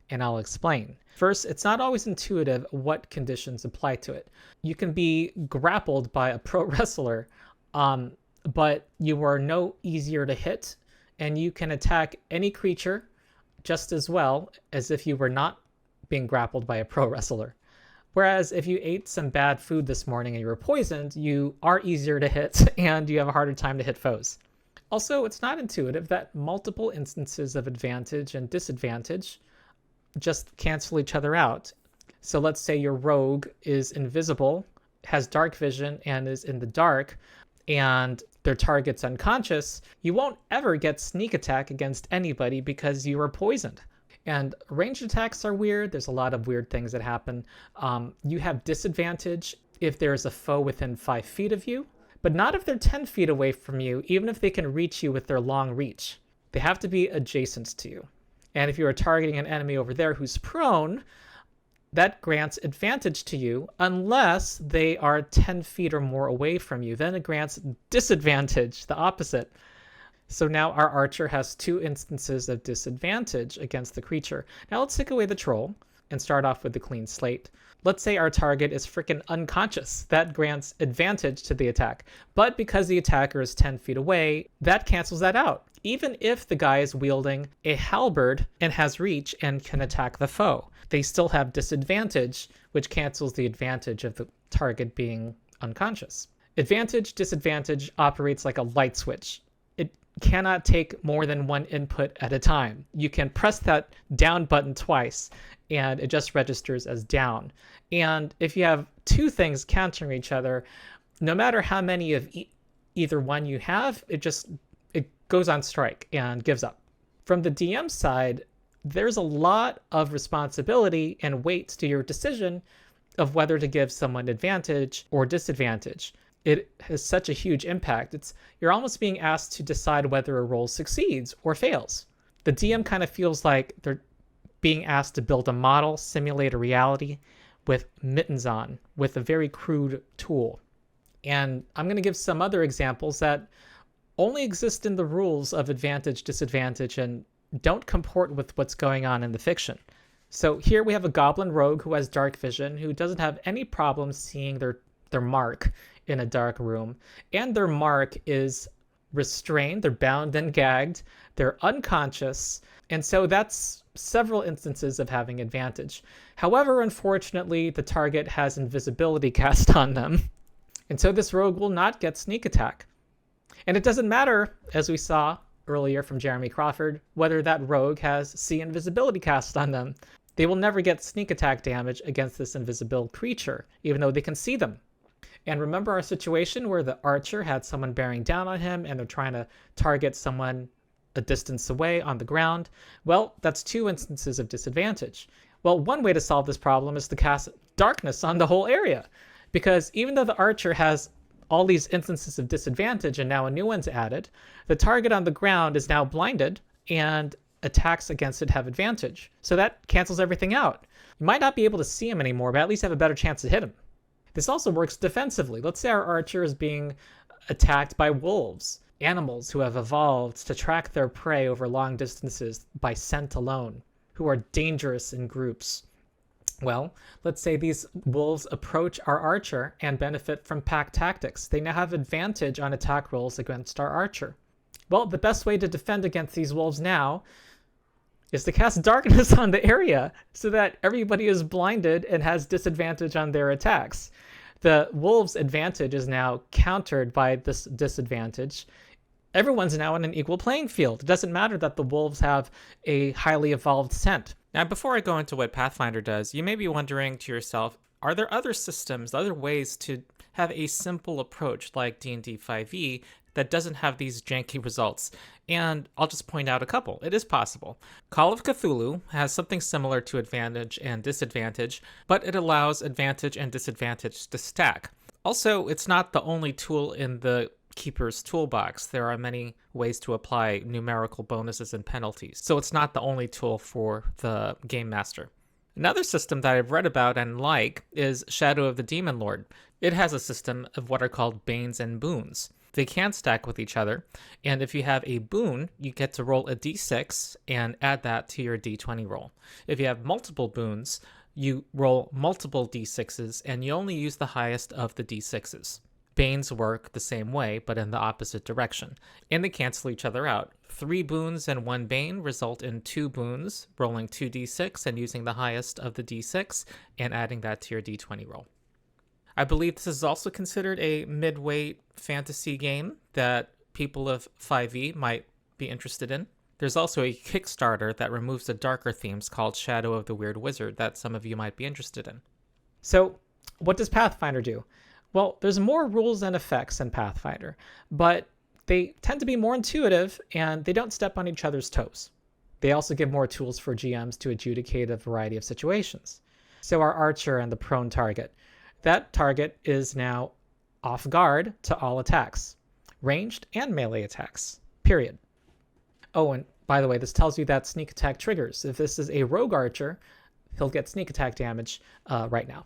And I'll explain. First, it's not always intuitive what conditions apply to it. You can be grappled by a pro wrestler, but you are no easier to hit, and you can attack any creature just as well as if you were not being grappled by a pro wrestler. Whereas if you ate some bad food this morning and you were poisoned, you are easier to hit and you have a harder time to hit foes. Also, it's not intuitive that multiple instances of advantage and disadvantage just cancel each other out. So let's say your rogue is invisible, has dark vision, and is in the dark, and their target's unconscious. You won't ever get sneak attack against anybody because you are poisoned. And ranged attacks are weird. There's a lot of weird things that happen. You have disadvantage if there's a foe within 5 feet of you, but not if they're 10 feet away from you, even if they can reach you with their long reach. They have to be adjacent to you. And if you are targeting an enemy over there who's prone, that grants advantage to you unless they are 10 feet or more away from you. Then it grants disadvantage, the opposite. So now our archer has 2 instances of disadvantage against the creature. Now let's take away the troll and start off with the clean slate. Let's say our target is freaking unconscious. That grants advantage to the attack. But because the attacker is 10 feet away, that cancels that out. Even if the guy is wielding a halberd and has reach and can attack the foe, they still have disadvantage, which cancels the advantage of the target being unconscious. Advantage, disadvantage operates like a light switch. It cannot take more than one input at a time. You can press that down button twice and it just registers as down. And if you have 2 things countering each other, no matter how many of either one you have, it goes on strike and gives up. From the DM side, there's a lot of responsibility and weight to your decision of whether to give someone advantage or disadvantage. It has such a huge impact. You're almost being asked to decide whether a roll succeeds or fails. The DM kind of feels like they're being asked to build a model, simulate a reality with mittens on, with a very crude tool. And I'm going to give some other examples that only exist in the rules of advantage, disadvantage, and don't comport with what's going on in the fiction. So here we have a goblin rogue who has dark vision, who doesn't have any problem seeing their mark in a dark room. And their mark is restrained, they're bound and gagged, they're unconscious, and so that's several instances of having advantage. However, unfortunately, the target has invisibility cast on them, and so this rogue will not get sneak attack. And it doesn't matter, as we saw earlier from Jeremy Crawford, whether that rogue has see invisibility cast on them. They will never get sneak attack damage against this invisible creature, even though they can see them. And remember our situation where the archer had someone bearing down on him and they're trying to target someone a distance away on the ground? Well, that's 2 instances of disadvantage. Well, one way to solve this problem is to cast darkness on the whole area, because even though the archer has all these instances of disadvantage and now a new one's added, the target on the ground is now blinded and attacks against it have advantage. So that cancels everything out. You might not be able to see him anymore, but at least have a better chance to hit him. This also works defensively. Let's say our archer is being attacked by wolves, animals who have evolved to track their prey over long distances by scent alone, who are dangerous in groups. Well, let's say these wolves approach our archer and benefit from pack tactics. They now have advantage on attack rolls against our archer. Well, the best way to defend against these wolves now is to cast darkness on the area so that everybody is blinded and has disadvantage on their attacks. The wolves' advantage is now countered by this disadvantage. Everyone's now in an equal playing field. It doesn't matter that the wolves have a highly evolved scent. Now, before I go into what Pathfinder does, you may be wondering to yourself, are there other systems, other ways to have a simple approach like D&D 5e that doesn't have these janky results? And I'll just point out a couple. It is possible. Call of Cthulhu has something similar to advantage and disadvantage, but it allows advantage and disadvantage to stack. Also, it's not the only tool in the Keeper's toolbox. There are many ways to apply numerical bonuses and penalties, so it's not the only tool for the Game Master. Another system that I've read about and like is Shadow of the Demon Lord. It has a system of what are called Banes and Boons. They can stack with each other, and if you have a boon, you get to roll a d6 and add that to your d20 roll. If you have multiple boons, you roll multiple d6s, and you only use the highest of the d6s. Banes work the same way, but in the opposite direction, and they cancel each other out. 3 boons and 1 bane result in 2 boons, rolling 2d6 and using the highest of the d6 and adding that to your d20 roll. I believe this is also considered a mid-weight fantasy game that people of 5e might be interested in. There's also a Kickstarter that removes the darker themes called Shadow of the Weird Wizard that some of you might be interested in. So, what does Pathfinder do? Well, there's more rules and effects in Pathfinder, but they tend to be more intuitive and they don't step on each other's toes. They also give more tools for GMs to adjudicate a variety of situations. So our archer and the prone target. That target is now off guard to all attacks, ranged and melee attacks, period. Oh, and by the way, this tells you that sneak attack triggers. If this is a rogue archer, he'll get sneak attack damage right now.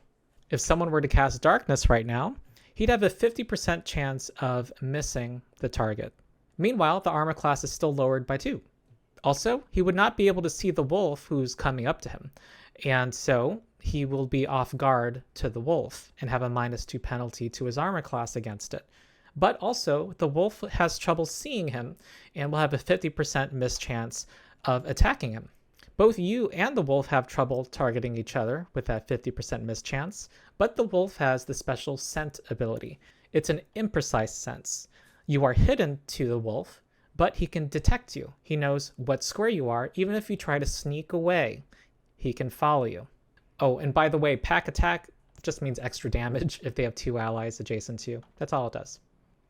If someone were to cast darkness right now, he'd have a 50% chance of missing the target. Meanwhile, the armor class is still lowered by 2. Also, he would not be able to see the wolf who's coming up to him, and so he will be off guard to the wolf and have a -2 penalty to his armor class against it. But also, the wolf has trouble seeing him and will have a 50% mischance of attacking him. Both you and the wolf have trouble targeting each other with that 50% mischance, but the wolf has the special scent ability. It's an imprecise sense. You are hidden to the wolf, but he can detect you. He knows what square you are, even if you try to sneak away. He can follow you. Oh, and by the way, pack attack just means extra damage if they have 2 allies adjacent to you. That's all it does.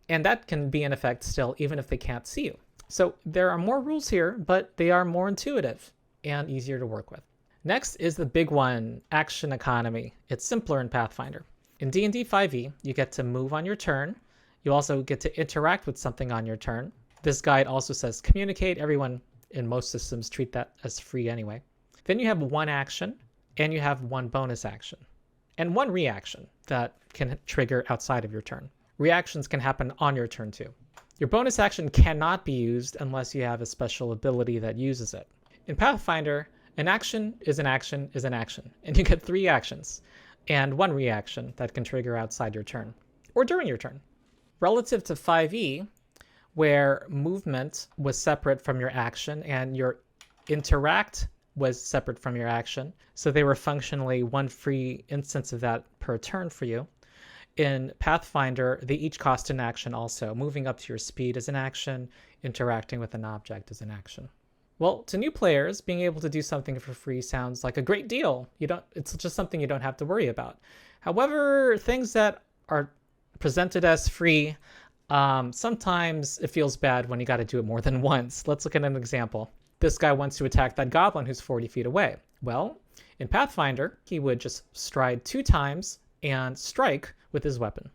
And that can be in effect still, even if they can't see you. So there are more rules here, but they are more intuitive and easier to work with. Next is the big one, action economy. It's simpler in Pathfinder. In D&D 5e, you get to move on your turn. You also get to interact with something on your turn. This guide also says communicate. Everyone in most systems treat that as free anyway. Then you have 1 action, and you have 1 bonus action, and 1 reaction that can trigger outside of your turn. Reactions can happen on your turn too. Your bonus action cannot be used unless you have a special ability that uses it. In Pathfinder, an action is an action is an action, and you get 3 actions, and 1 reaction that can trigger outside your turn, or during your turn. Relative to 5e, where movement was separate from your action, and your interact was separate from your action, so they were functionally 1 free instance of that per turn for you. In Pathfinder, they each cost an action also. Moving up to your speed is an action, interacting with an object is an action. Well, to new players, being able to do something for free sounds like a great deal. It's just something you don't have to worry about. However, things that are presented as free, sometimes it feels bad when you got to do it more than once. Let's look at an example. This guy wants to attack that goblin who's 40 feet away. Well, in Pathfinder, he would just stride 2 times and strike with his weapon.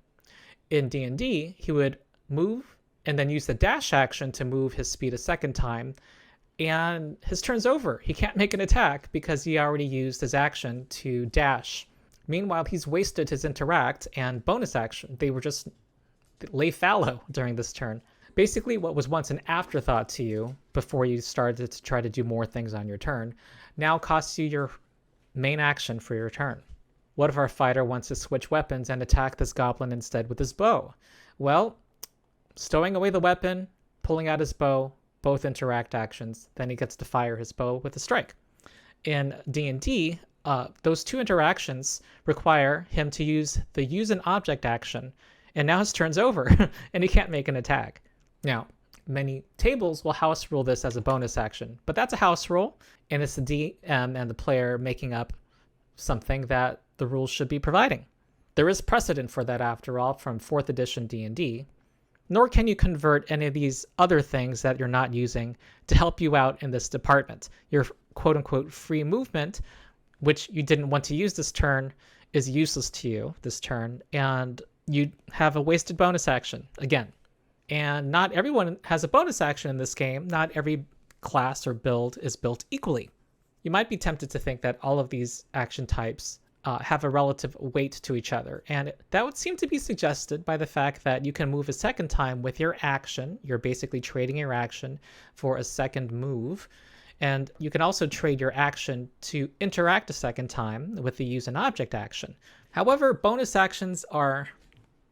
In D&D, he would move and then use the dash action to move his speed a 2nd time, and his turn's over. He can't make an attack because he already used his action to dash. Meanwhile, he's wasted his interact and bonus action. They were just lay fallow during this turn. Basically, what was once an afterthought to you before you started to try to do more things on your turn now costs you your main action for your turn. What if our fighter wants to switch weapons and attack this goblin instead with his bow? Well, stowing away the weapon, pulling out his bow, both interact actions, then he gets to fire his bow with a strike. In D&D, those two interactions require him to use an object action, and now his turn's over, and he can't make an attack. Now, many tables will house rule this as a bonus action, but that's a house rule, and it's the DM and the player making up something that the rules should be providing. There is precedent for that, after all, from 4th edition D&D, nor can you convert any of these other things that you're not using to help you out in this department. Your quote-unquote free movement, which you didn't want to use this turn, is useless to you this turn, and you have a wasted bonus action again. And not everyone has a bonus action in this game. Not every class or build is built equally. You might be tempted to think that all of these action types have a relative weight to each other, and that would seem to be suggested by the fact that you can move a second time with your action. You're basically trading your action for a second move, and you can also trade your action to interact a second time with the use an object action. However, bonus actions are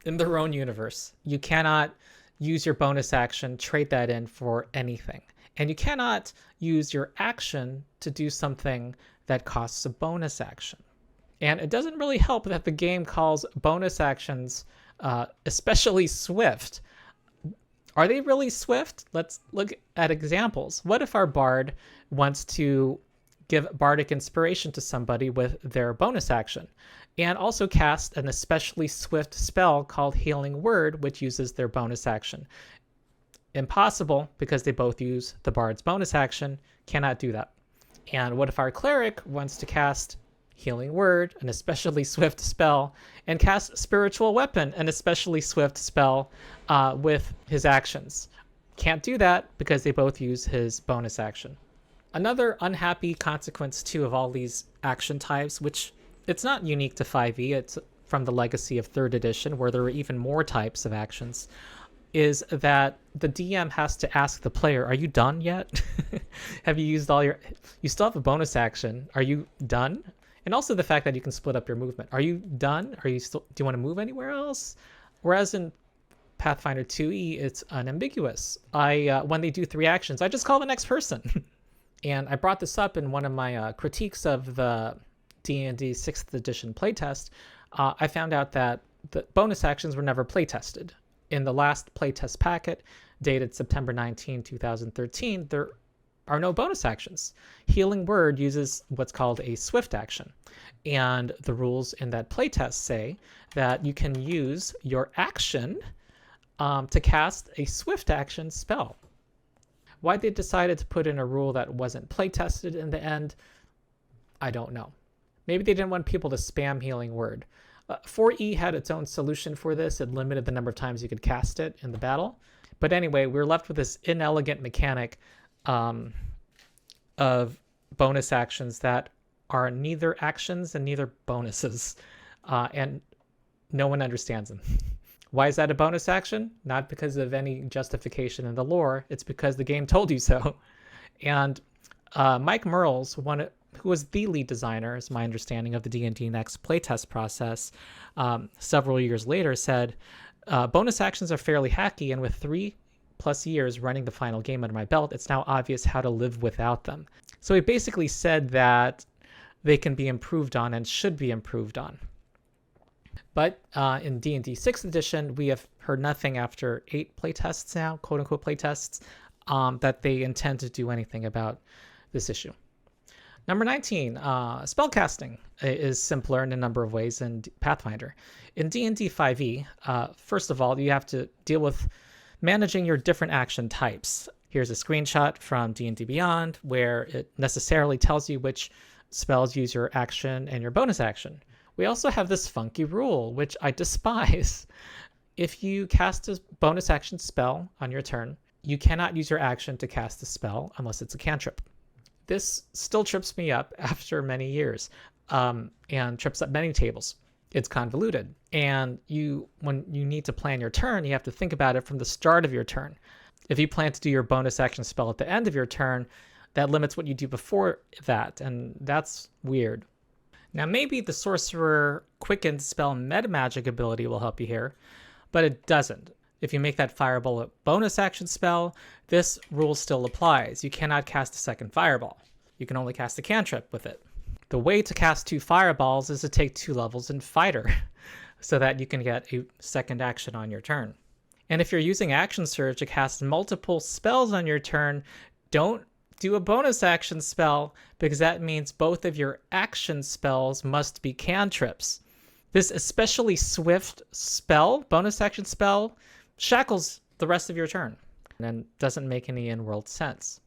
in their own universe. You cannot use your bonus action, trade that in for anything, and you cannot use your action to do something that costs a bonus action. And it doesn't really help that the game calls bonus actions especially swift. Are they really swift? Let's look at examples. What if our bard wants to give bardic inspiration to somebody with their bonus action, and also cast an especially swift spell called Healing Word, which uses their bonus action? Impossible, because they both use the bard's bonus action. Cannot do that. And what if our cleric wants to cast Healing Word, an especially swift spell, and cast Spiritual Weapon, an especially swift spell with his actions? Can't do that because they both use his bonus action. Another unhappy consequence, too, of all these action types, which it's not unique to 5e, it's from the legacy of 3rd edition, where there were even more types of actions, is that the DM has to ask the player, are you done yet? Have you used all you still have a bonus action. Are you done? And also the fact that you can split up your movement. Are you done? Do you want to move anywhere else? Whereas in Pathfinder 2e, it's unambiguous. When they do 3 actions, I just call the next person. And I brought this up in one of my critiques of the D&D 6th edition playtest. I found out that the bonus actions were never playtested. In the last playtest packet, dated September 19, 2013, there are no bonus actions. Healing Word uses what's called a swift action. And the rules in that playtest say that you can use your action to cast a swift action spell. Why they decided to put in a rule that wasn't playtested in the end, I don't know. Maybe they didn't want people to spam Healing Word. 4e had its own solution for this. It limited the number of times you could cast it in the battle. But anyway, we're left with this inelegant mechanic of bonus actions that are neither actions and neither bonuses, and no one understands them. Why is that a bonus action? Not because of any justification in the lore. It's because the game told you so. And Mike Merles, who was the lead designer, is my understanding, of the D&D Next playtest process, several years later said, bonus actions are fairly hacky, and with 3+ years running the final game under my belt, it's now obvious how to live without them. So he basically said that they can be improved on and should be improved on. But in D&D 6th edition, we have heard nothing after 8 playtests now, quote-unquote playtests, that they intend to do anything about this issue. Number 19, spellcasting is simpler in a number of ways than Pathfinder. In D&D 5e, first of all, you have to deal with managing your different action types. Here's a screenshot from D&D Beyond, where it necessarily tells you which spells use your action and your bonus action. We also have this funky rule, which I despise. If you cast a bonus action spell on your turn, you cannot use your action to cast the spell unless it's a cantrip. This still trips me up after many years, and trips up many tables. It's convoluted, and when you need to plan your turn, you have to think about it from the start of your turn. If you plan to do your bonus action spell at the end of your turn, that limits what you do before that, and that's weird. Now, maybe the Sorcerer Quickened Spell Metamagic ability will help you here, but it doesn't. If you make that fireball a bonus action spell, this rule still applies. You cannot cast a second fireball. You can only cast a cantrip with it. The way to cast 2 fireballs is to take 2 levels in Fighter so that you can get a second action on your turn. And if you're using Action Surge to cast multiple spells on your turn, don't do a bonus action spell because that means both of your action spells must be cantrips. This especially swift spell, bonus action spell, shackles the rest of your turn and doesn't make any in-world sense.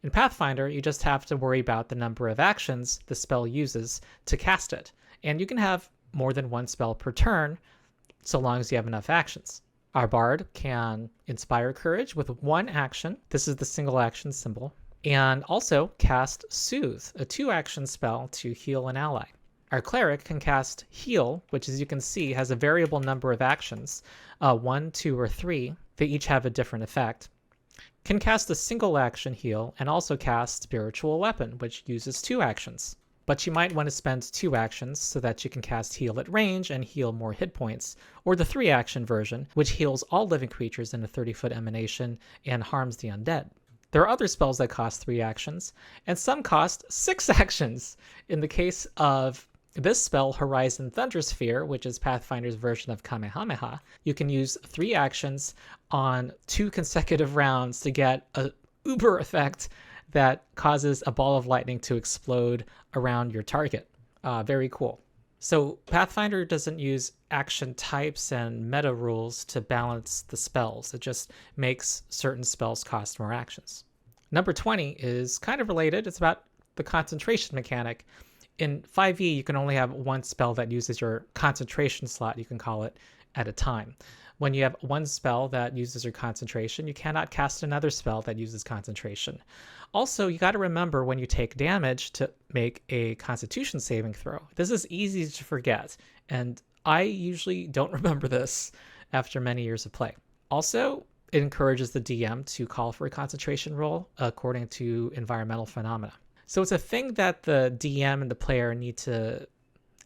In Pathfinder, you just have to worry about the number of actions the spell uses to cast it. And you can have more than 1 spell per turn, so long as you have enough actions. Our bard can inspire courage with 1 action. This is the single action symbol. And also cast Soothe, a 2-action spell to heal an ally. Our cleric can cast Heal, which as you can see has a variable number of actions, 1, 2, or 3. They each have a different effect. Can cast a single action heal and also cast Spiritual Weapon, which uses 2 actions. But you might want to spend 2 actions so that you can cast Heal at range and heal more hit points, or the 3-action version, which heals all living creatures in a 30-foot emanation and harms the undead. There are other spells that cost 3 actions, and some cost 6 actions. In the case of this spell, Horizon Thundersphere, which is Pathfinder's version of Kamehameha, you can use 3 actions on 2 consecutive rounds to get a uber effect that causes a ball of lightning to explode around your target. Very cool. So Pathfinder doesn't use action types and meta rules to balance the spells. It just makes certain spells cost more actions. Number 20 is kind of related. It's about the concentration mechanic. In 5e, you can only have 1 spell that uses your concentration slot, you can call it, at a time. When you have 1 spell that uses your concentration, you cannot cast another spell that uses concentration. Also, you got to remember when you take damage to make a Constitution saving throw. This is easy to forget, and I usually don't remember this after many years of play. Also, it encourages the DM to call for a concentration roll according to environmental phenomena. So it's a thing that the DM and the player need to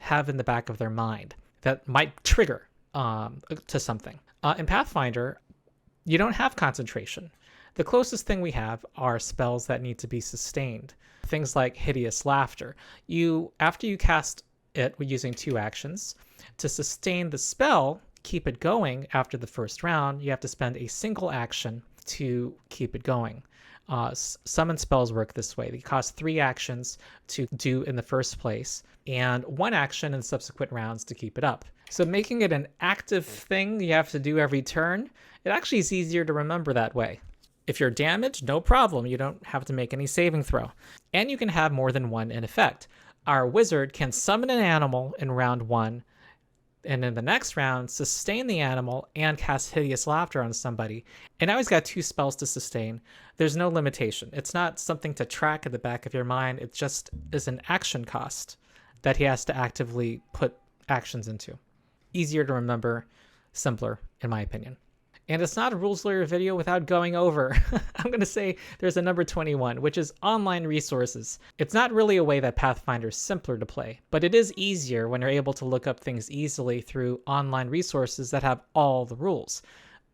have in the back of their mind that might trigger to something. In Pathfinder, you don't have concentration. The closest thing we have are spells that need to be sustained. Things like Hideous Laughter. After you cast it using 2 actions, to sustain the spell, keep it going after the first round, you have to spend a single action to keep it going. Summon spells work this way. They cost 3 actions to do in the first place, and 1 action in subsequent rounds to keep it up. So making it an active thing you have to do every turn, it actually is easier to remember that way. If you're damaged, no problem. You don't have to make any saving throw. And you can have more than 1 in effect. Our wizard can summon an animal in round 1, and in the next round, sustain the animal and cast Hideous Laughter on somebody. And now he's got 2 spells to sustain. There's no limitation. It's not something to track at the back of your mind. It just is an action cost that he has to actively put actions into. Easier to remember, simpler, in my opinion. And it's not a Rules Lawyer video without going over. I'm going to say there's a number 21, which is online resources. It's not really a way that Pathfinder is simpler to play, but it is easier when you're able to look up things easily through online resources that have all the rules.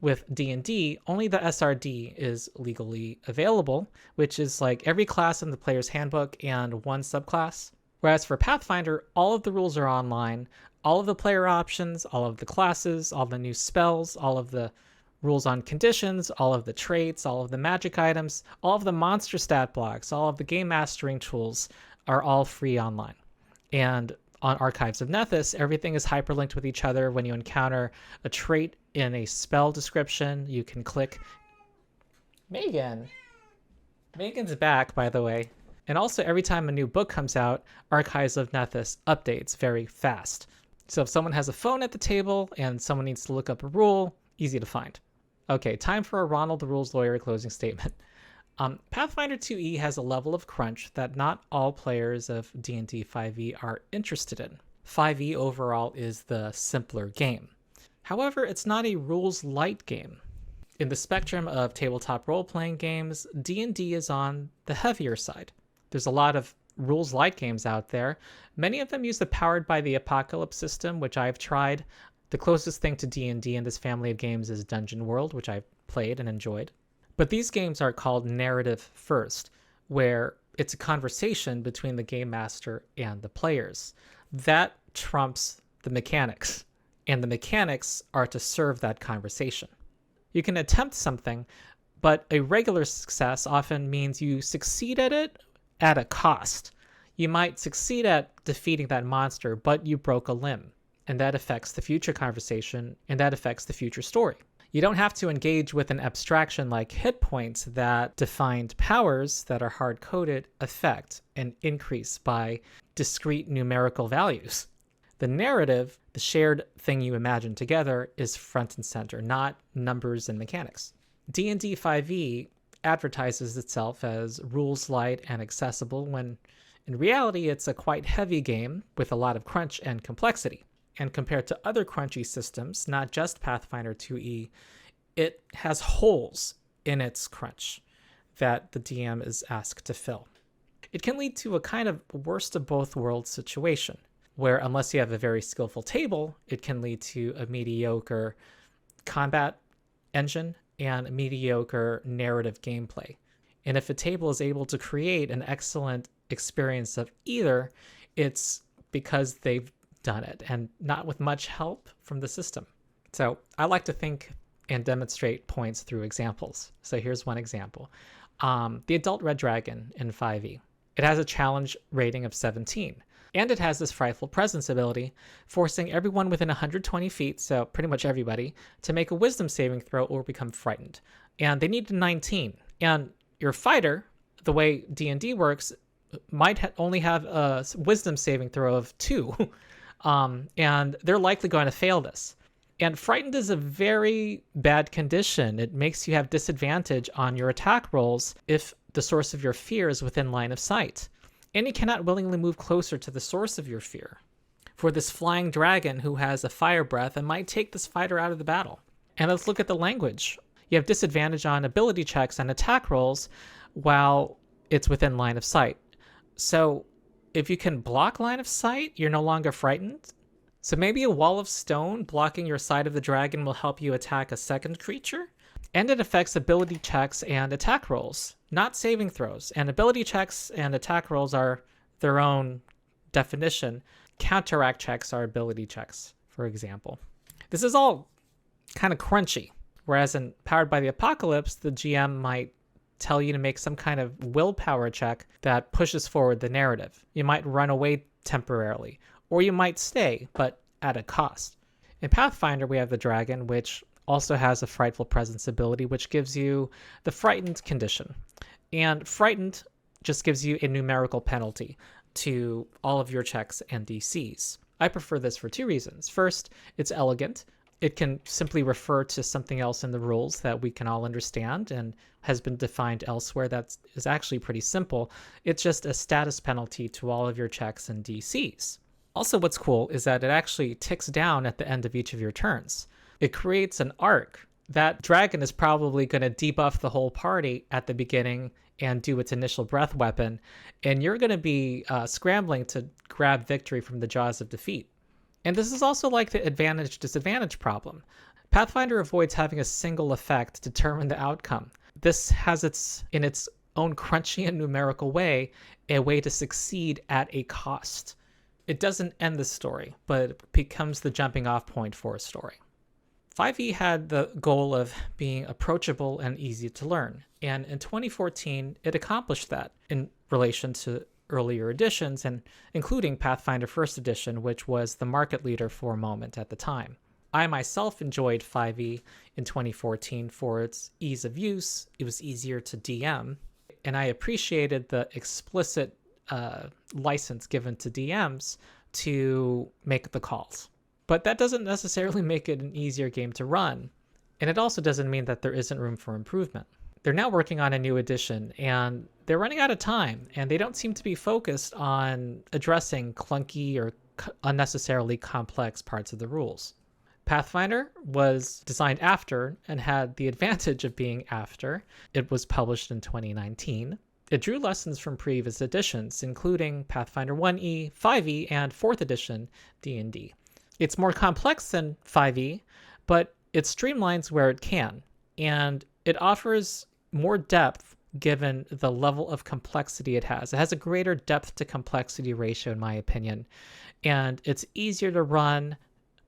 With D&D, only the SRD is legally available, which is like every class in the player's handbook and 1 subclass. Whereas for Pathfinder, all of the rules are online, all of the player options, all of the classes, all the new spells, all of the rules on conditions, all of the traits, all of the magic items, all of the monster stat blocks, all of the game mastering tools are all free online. And on Archives of Nethys, everything is hyperlinked with each other. When you encounter a trait in a spell description, you can click... Megan's back, by the way. And also, every time a new book comes out, Archives of Nethys updates very fast. So if someone has a phone at the table and someone needs to look up a rule, easy to find. Okay, time for a Ronald the Rules Lawyer closing statement. Pathfinder 2e has a level of crunch that not all players of D&D 5e are interested in. 5e overall is the simpler game. However, it's not a rules light game. In the spectrum of tabletop role-playing games, D&D is on the heavier side. There's a lot of rules light games out there. Many of them use the Powered by the Apocalypse system, which I've tried. The closest thing to D&D in this family of games is Dungeon World, which I've played and enjoyed. But these games are called narrative first, where it's a conversation between the game master and the players. That trumps the mechanics, and the mechanics are to serve that conversation. You can attempt something, but a regular success often means you succeed at it at a cost. You might succeed at defeating that monster, but you broke a limb, and that affects the future conversation, and that affects the future story. You don't have to engage with an abstraction like hit points that defined powers that are hard-coded affect and increase by discrete numerical values. The narrative, the shared thing you imagine together, is front and center, not numbers and mechanics. D&D 5e advertises itself as rules light and accessible when in reality it's a quite heavy game with a lot of crunch and complexity. And compared to other crunchy systems, not just Pathfinder 2e, it has holes in its crunch that the DM is asked to fill. It can lead to a kind of worst of both worlds situation, where unless you have a very skillful table, it can lead to a mediocre combat engine and a mediocre narrative gameplay. And if a table is able to create an excellent experience of either, it's because they've done it and not with much help from the system. So I like to think and demonstrate points through examples. So here's one example. The Adult Red Dragon in 5e. It has a challenge rating of 17. And it has this Frightful Presence ability, forcing everyone within 120 feet, so pretty much everybody, to make a wisdom saving throw or become frightened. And they need a 19. And your fighter, the way D&D works, might only have a wisdom saving throw of 2. And they're likely going to fail this. And frightened is a very bad condition. It makes you have disadvantage on your attack rolls if the source of your fear is within line of sight. And you cannot willingly move closer to the source of your fear. For this flying dragon who has a fire breath, it might take this fighter out of the battle. And let's look at the language. You have disadvantage on ability checks and attack rolls while it's within line of sight. So if you can block line of sight, you're no longer frightened. So maybe a wall of stone blocking your side of the dragon will help you attack a second creature. And it affects ability checks and attack rolls, not saving throws. And ability checks and attack rolls are their own definition. Counteract checks are ability checks, for example. This is all kind of crunchy. Whereas in Powered by the Apocalypse, the GM might tell you to make some kind of willpower check that pushes forward the narrative. You might run away temporarily, or you might stay, but at a cost. In Pathfinder, we have the dragon, which also has a Frightful Presence ability, which gives you the frightened condition. And frightened just gives you a numerical penalty to all of your checks and DCs. I prefer this for 2 reasons. First, it's elegant. It can simply refer to something else in the rules that we can all understand and has been defined elsewhere that is actually pretty simple. It's just a status penalty to all of your checks and DCs. Also, what's cool is that it actually ticks down at the end of each of your turns. It creates an arc. That dragon is probably going to debuff the whole party at the beginning and do its initial breath weapon, and you're going to be scrambling to grab victory from the jaws of defeat. And this is also like the advantage-disadvantage problem. Pathfinder avoids having a single effect determine the outcome. This has in its own crunchy and numerical way, a way to succeed at a cost. It doesn't end the story, but it becomes the jumping off point for a story. 5e had the goal of being approachable and easy to learn, and in 2014 it accomplished that in relation to earlier editions, and including Pathfinder 1st Edition, which was the market leader for a moment at the time. I myself enjoyed 5e in 2014 for its ease of use. It was easier to DM, and I appreciated the explicit license given to DMs to make the calls. But that doesn't necessarily make it an easier game to run, and it also doesn't mean that there isn't room for improvement. They're now working on a new edition, and they're running out of time, and they don't seem to be focused on addressing clunky or unnecessarily complex parts of the rules. Pathfinder was designed after and had the advantage of being after. It was published in 2019. It drew lessons from previous editions, including Pathfinder 1e, 5e, and 4th edition D&D. It's more complex than 5e, but it streamlines where it can, and it offers more depth given the level of complexity it has. It has a greater depth to complexity ratio, in my opinion, and it's easier to run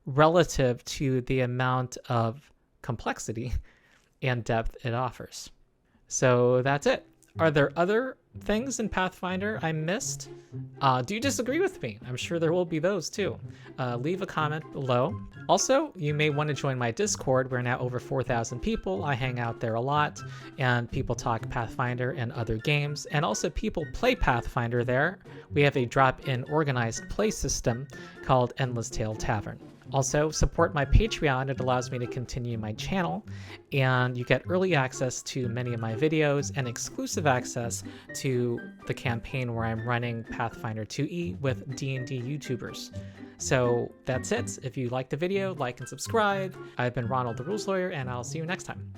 relative to the amount of complexity and depth it offers. So that's it. Are there other things in Pathfinder I missed? Do you disagree with me? I'm sure there will be those too. Leave a comment below. Also, you may want to join my Discord. We're now over 4,000 people. I hang out there a lot, and people talk Pathfinder and other games, and also people play Pathfinder there. We have a drop-in organized play system called Endless Tale Tavern. Also, support my Patreon. It allows me to continue my channel, and you get early access to many of my videos and exclusive access to the campaign where I'm running Pathfinder 2e with D&D YouTubers. So that's it. If you liked the video, like and subscribe. I've been Ronald the Rules Lawyer, and I'll see you next time.